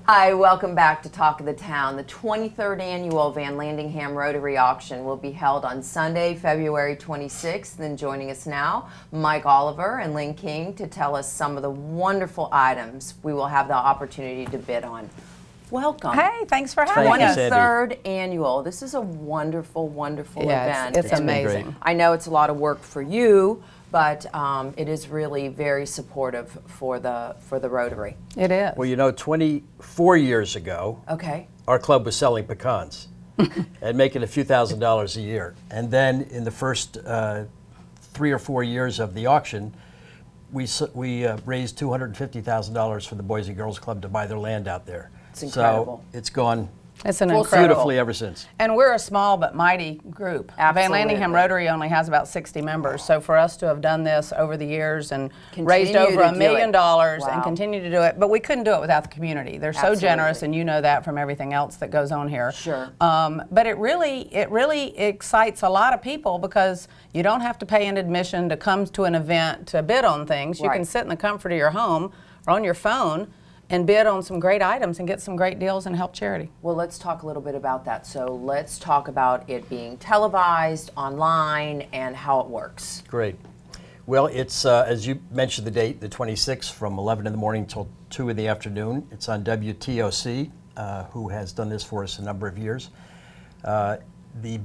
Hi, welcome back to Talk of the Town. The 23rd annual Van Landingham Rotary auction will be held on Sunday, February 26th. And joining us now, Mike Oliver and Lynn King to tell us some of the wonderful items we will have the opportunity to bid on. Welcome. Hey, thanks for having us. 23rd annual. This is a wonderful, wonderful event. It's amazing. I know it's a lot of work for you, but it is really very supportive for the Rotary. It is. Well, you know, 24 years ago, our club was selling pecans and making a few $1,000s a year. And then in the first 3 or 4 years of the auction, we raised $250,000 for the Boys and Girls Club to buy their land out there. It's incredible. So it's gone incredible. beautifully ever since. And we're a small but mighty group. Absolutely. Van Landingham Rotary only has about 60 members, so for us to have done this over the years and raised Continue over to $1 million Wow. and continue to do it, but we couldn't do it without the community. They're so generous, and you know that from everything else that goes on here. Sure. But it really excites a lot of people because you don't have to pay an admission to come to an event to bid on things. You can sit in the comfort of your home or on your phone and bid on some great items and get some great deals and help charity. Well, let's talk a little bit about that. So let's talk about it being televised, online, and how it works. Great. Well, it's, as you mentioned the date, the 26th from 11 in the morning till 2 in the afternoon. It's on WTOC, who has done this for us a number of years. The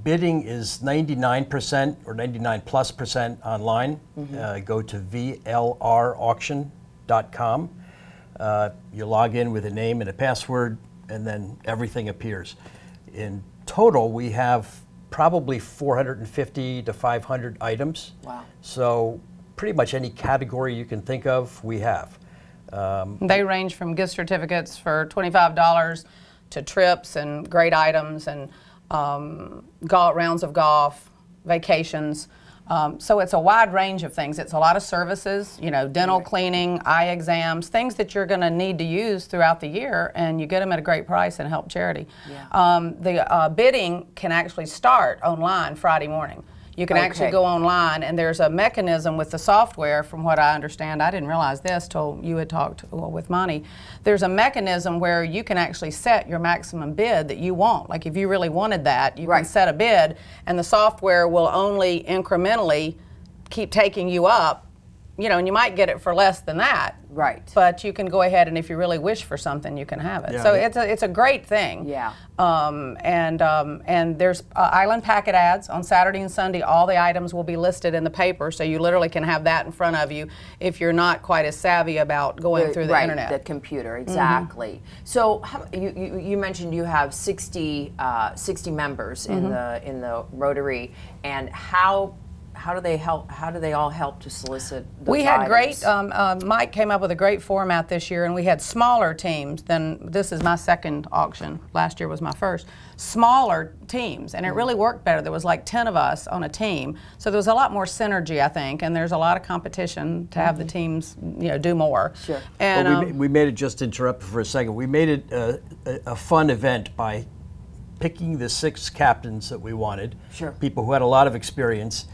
bidding is 99% or 99+% online. Go to vlrauction.com. You log in with a name and a password, and then everything appears. In total, we have probably 450 to 500 items. Wow. So pretty much any category you can think of, we have. They range from gift certificates for $25 to trips and great items and rounds of golf, vacations. So it's a wide range of things. It's a lot of services, you know, dental cleaning, eye exams, things that you're going to need to use throughout the year, and you get them at a great price and help charity. The bidding can actually start online Friday morning. You can actually go online, and there's a mechanism with the software, from what I understand. I didn't realize this till you had talked with Monty. There's a mechanism where you can actually set your maximum bid that you want. Like if you really wanted that, you can set a bid, and the software will only incrementally keep taking you up, you know, and you might get it for less than that. Right. But you can go ahead, and if you really wish for something, you can have it. So it's a great thing. Yeah. And there's island packet ads on Saturday and Sunday. All the items will be listed in the paper, so you literally can have that in front of you if you're not quite as savvy about going through the internet. The computer, exactly. So you mentioned you have 60 members in the Rotary, and how do they help? How do they all help to solicit those We had items? great. Mike came up with a great format this year, and we had smaller teams than this is my second auction. Last year was my first. Smaller teams, and it really worked better. There was like 10 of us on a team, so there was a lot more synergy, I think, and there's a lot of competition to have the teams, you know, do more. Sure. And well, we made it, just to interrupt for a second, we made it a fun event by picking the 6 captains that we wanted. Sure. People who had a lot of experience.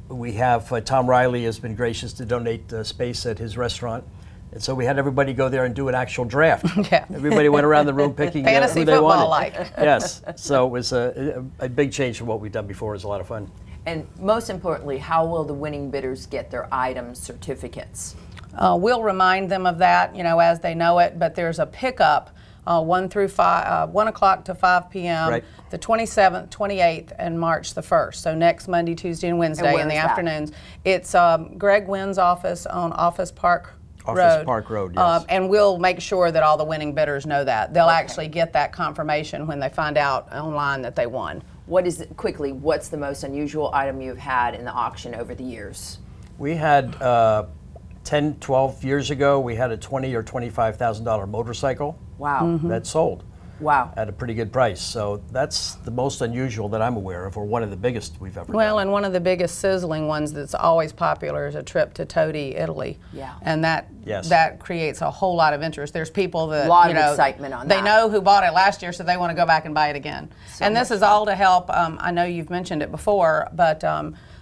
We have Tom Riley has been gracious to donate space at his restaurant, and so we had everybody go there and do an actual draft. Everybody went around the room picking fantasy who they wanted. Like. Yes, so it was a big change from what we've done before. It was a lot of fun. And most importantly, how will the winning bidders get their item certificates? We'll remind them of that, you know, as they know it. But there's a pickup. 1 o'clock to 5 p.m. The 27th, 28th, and March the 1st. So next Monday, Tuesday, and Wednesday in the afternoons. It's Greg Wynn's office on Office Park Road. Yes. And we'll make sure that all the winning bidders know that. They'll actually get that confirmation when they find out online that they won. What's the most unusual item you've had in the auction over the years? We had 10, 12 years ago, we had a $20,000 or $25,000 motorcycle. Wow. That sold. Wow. At a pretty good price. So that's the most unusual that I'm aware of, or one of the biggest we've ever done. Well, and one of the biggest sizzling ones that's always popular is a trip to Todi, Italy. Yeah. And that creates a whole lot of interest. There's people that, a lot of excitement on that. They know who bought it last year, so they want to go back and buy it again. And this is all to help. I know you've mentioned it before, but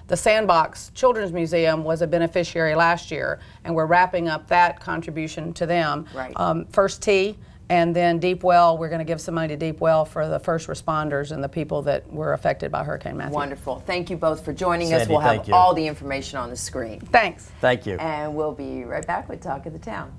the Sandbox Children's Museum was a beneficiary last year, and we're wrapping up that contribution to them. Right. First Tee And then Deep Well, we're going to give some money to Deep Well for the first responders and the people that were affected by Hurricane Matthew. Wonderful. Thank you both for joining us. Sandy, We'll have thank you. all the information on the screen. Thanks. Thank you. And we'll be right back with Talk of the Town.